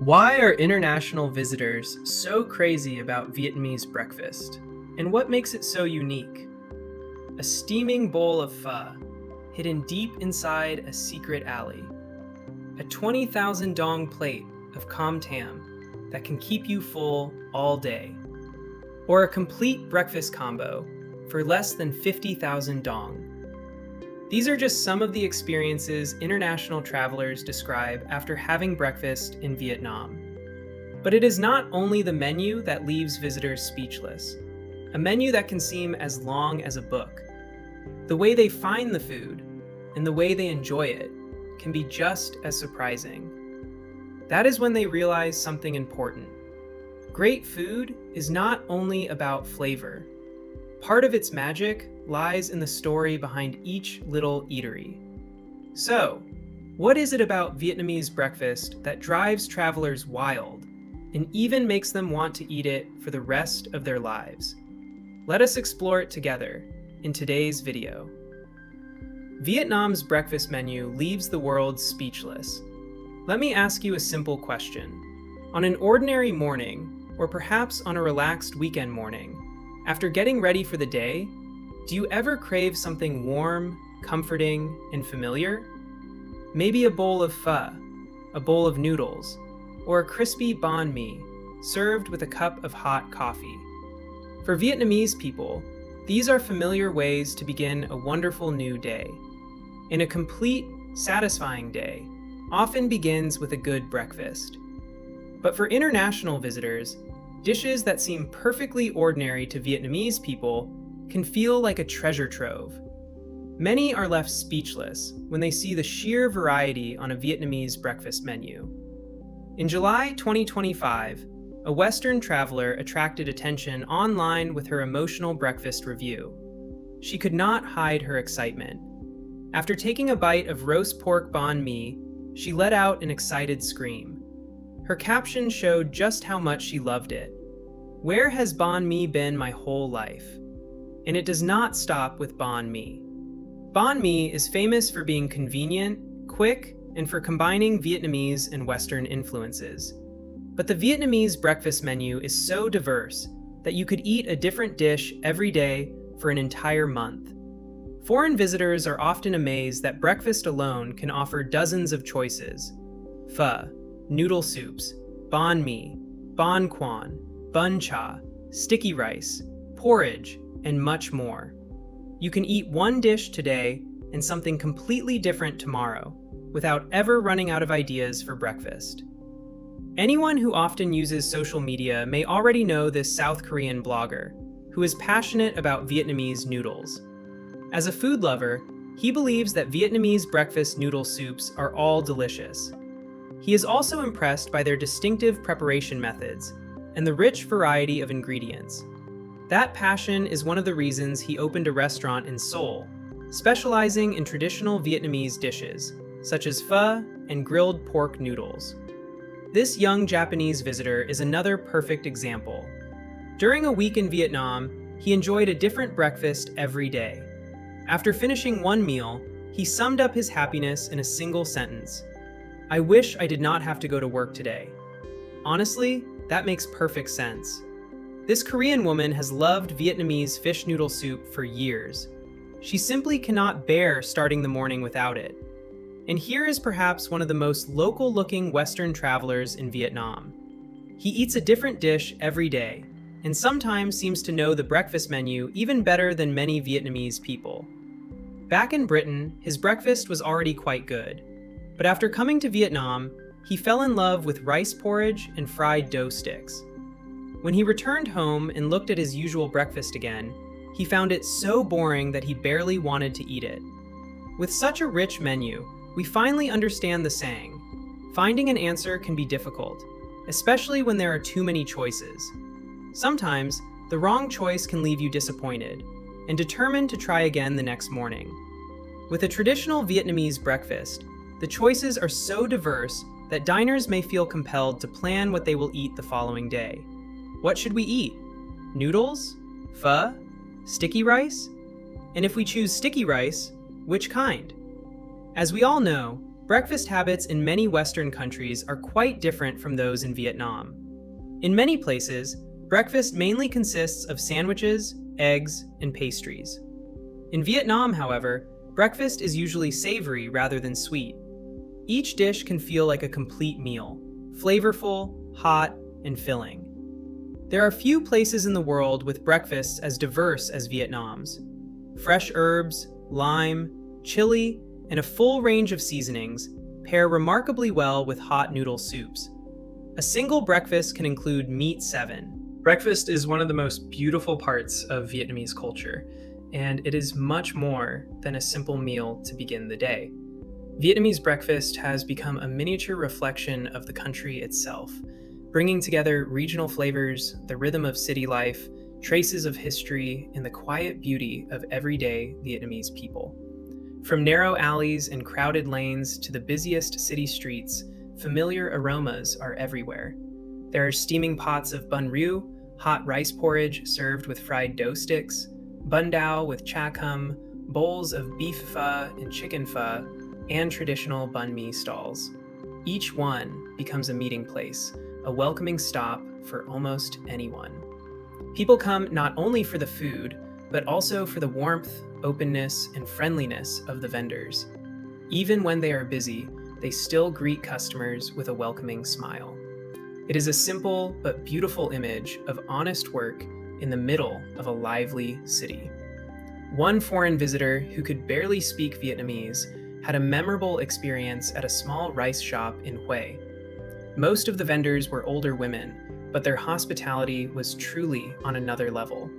Why are international visitors so crazy about Vietnamese breakfast? And what makes it so unique? A steaming bowl of pho, hidden deep inside a secret alley. A 20,000 dong plate of com tam that can keep you full all day. Or a complete breakfast combo for less than 50,000 dong. These are just some of the experiences international travelers describe after having breakfast in Vietnam. But it is not only the menu that leaves visitors speechless, a menu that can seem as long as a book. The way they find the food and the way they enjoy it can be just as surprising. That is when they realize something important. Great food is not only about flavor. Part of its magic lies in the story behind each little eatery. So, what is it about Vietnamese breakfast that drives travelers wild and even makes them want to eat it for the rest of their lives? Let us explore it together in today's video. Vietnam's breakfast menu leaves the world speechless. Let me ask you a simple question. On an ordinary morning, or perhaps on a relaxed weekend morning, after getting ready for the day, do you ever crave something warm, comforting, and familiar? Maybe a bowl of pho, a bowl of noodles, or a crispy banh mi served with a cup of hot coffee. For Vietnamese people, these are familiar ways to begin a wonderful new day. And a complete, satisfying day often begins with a good breakfast. But for international visitors, dishes that seem perfectly ordinary to Vietnamese people can feel like a treasure trove. Many are left speechless when they see the sheer variety on a Vietnamese breakfast menu. In July 2025, a Western traveler attracted attention online with her emotional breakfast review. She could not hide her excitement. After taking a bite of roast pork banh mi, she let out an excited scream. Her caption showed just how much she loved it. "Where has banh mi been my whole life?" And it does not stop with banh mi. Banh mi is famous for being convenient, quick, and for combining Vietnamese and Western influences. But the Vietnamese breakfast menu is so diverse that you could eat a different dish every day for an entire month. Foreign visitors are often amazed that breakfast alone can offer dozens of choices. Pho, noodle soups, banh mi, banh quan, bun cha, sticky rice, porridge, and much more. You can eat one dish today and something completely different tomorrow, without ever running out of ideas for breakfast. Anyone who often uses social media may already know this South Korean blogger, who is passionate about Vietnamese noodles. As a food lover, he believes that Vietnamese breakfast noodle soups are all delicious. He is also impressed by their distinctive preparation methods and the rich variety of ingredients. That passion is one of the reasons he opened a restaurant in Seoul, specializing in traditional Vietnamese dishes, such as pho and grilled pork noodles. This young Japanese visitor is another perfect example. During a week in Vietnam, he enjoyed a different breakfast every day. After finishing one meal, he summed up his happiness in a single sentence: "I wish I did not have to go to work today." Honestly, that makes perfect sense. This Korean woman has loved Vietnamese fish noodle soup for years. She simply cannot bear starting the morning without it. And here is perhaps one of the most local-looking Western travelers in Vietnam. He eats a different dish every day, and sometimes seems to know the breakfast menu even better than many Vietnamese people. Back in Britain, his breakfast was already quite good. But after coming to Vietnam, he fell in love with rice porridge and fried dough sticks. When he returned home and looked at his usual breakfast again, he found it so boring that he barely wanted to eat it. With such a rich menu, we finally understand the saying, finding an answer can be difficult, especially when there are too many choices. Sometimes, the wrong choice can leave you disappointed and determined to try again the next morning. With a traditional Vietnamese breakfast, the choices are so diverse that diners may feel compelled to plan what they will eat the following day. What should we eat? Noodles? Pho? Sticky rice? And if we choose sticky rice, which kind? As we all know, Breakfast habits in many Western countries are quite different from those in Vietnam. In many places, breakfast mainly consists of sandwiches, eggs, and pastries. In Vietnam, however, breakfast is usually savory rather than sweet. Each dish can feel like a complete meal, flavorful, hot, and filling. There are few places in the world with breakfasts as diverse as Vietnam's. Fresh herbs, lime, chili, and a full range of seasonings pair remarkably well with hot noodle soups. A single breakfast can include meat 7. Breakfast is one of the most beautiful parts of Vietnamese culture, and it is much more than a simple meal to begin the day. Vietnamese breakfast has become a miniature reflection of the country itself, bringing together regional flavors, the rhythm of city life, traces of history, and the quiet beauty of everyday Vietnamese people. From narrow alleys and crowded lanes to the busiest city streets, familiar aromas are everywhere. There are steaming pots of banh rieu, hot rice porridge served with fried dough sticks, bun dao with cha cum, bowls of beef pho and chicken pho, and traditional banh mi stalls. Each one becomes a meeting place, a welcoming stop for almost anyone. People come not only for the food, but also for the warmth, openness, and friendliness of the vendors. Even when they are busy, they still greet customers with a welcoming smile. It is a simple but beautiful image of honest work in the middle of a lively city. One foreign visitor who could barely speak Vietnamese had a memorable experience at a small rice shop in Hue. Most of the vendors were older women, but their hospitality was truly on another level.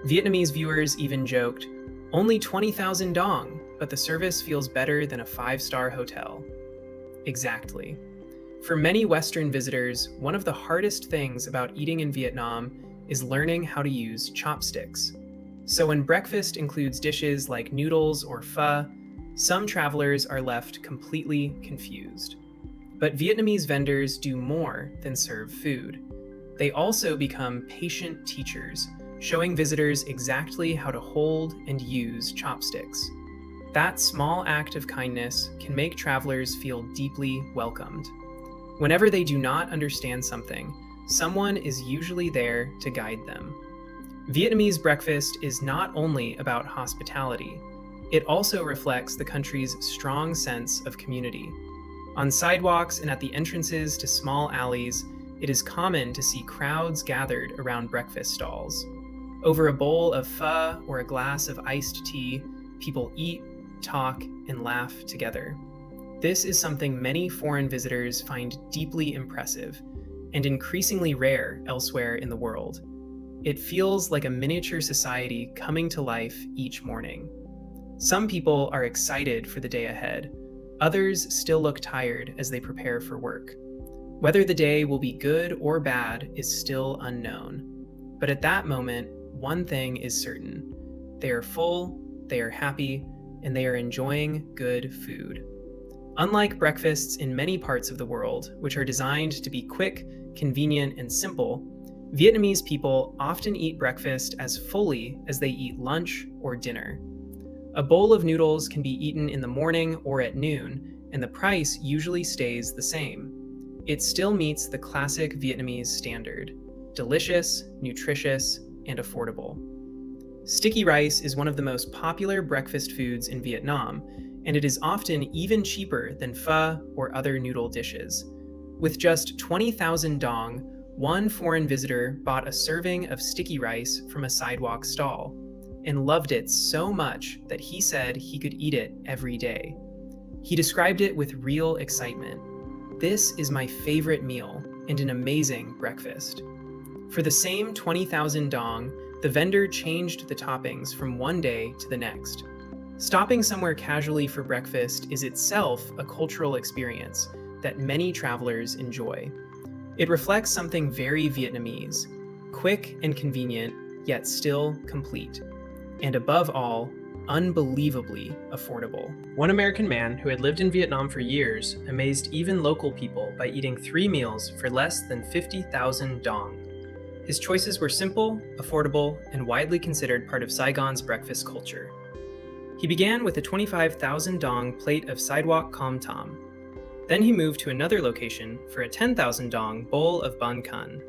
Vietnamese viewers even joked, "Only 20,000 dong, but the service feels better than a 5-star hotel." Exactly. For many Western visitors, one of the hardest things about eating in Vietnam is learning how to use chopsticks. So when breakfast includes dishes like noodles or pho, some travelers are left completely confused. But Vietnamese vendors do more than serve food. They also become patient teachers, showing visitors exactly how to hold and use chopsticks. That small act of kindness can make travelers feel deeply welcomed. Whenever they do not understand something, someone is usually there to guide them. Vietnamese breakfast is not only about hospitality, it also reflects the country's strong sense of community. On sidewalks and at the entrances to small alleys, it is common to see crowds gathered around breakfast stalls. Over a bowl of pho or a glass of iced tea, people eat, talk, and laugh together. This is something many foreign visitors find deeply impressive and increasingly rare elsewhere in the world. It feels like a miniature society coming to life each morning. Some people are excited for the day ahead. Others still look tired as they prepare for work. Whether the day will be good or bad is still unknown. But at that moment, one thing is certain. They are full, they are happy, and they are enjoying good food. Unlike breakfasts in many parts of the world, which are designed to be quick, convenient, and simple, Vietnamese people often eat breakfast as fully as they eat lunch or dinner. A bowl of noodles can be eaten in the morning or at noon, and the price usually stays the same. It still meets the classic Vietnamese standard: delicious, nutritious, and affordable. Sticky rice is one of the most popular breakfast foods in Vietnam, and it is often even cheaper than pho or other noodle dishes. With just 20,000 dong, one foreign visitor bought a serving of sticky rice from a sidewalk stall and loved it so much that he said he could eat it every day. He described it with real excitement. "This is my favorite meal and an amazing breakfast." For the same 20,000 dong, the vendor changed the toppings from one day to the next. Stopping somewhere casually for breakfast is itself a cultural experience that many travelers enjoy. It reflects something very Vietnamese: quick and convenient, yet still complete. And above all, unbelievably affordable. One American man who had lived in Vietnam for years amazed even local people by eating 3 meals for less than 50,000 dong. His choices were simple, affordable, and widely considered part of Saigon's breakfast culture. He began with a 25,000 dong plate of sidewalk com tom. Then he moved to another location for a 10,000 dong bowl of banh kan.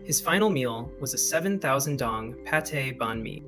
His final meal was a 7,000 dong pate banh mi.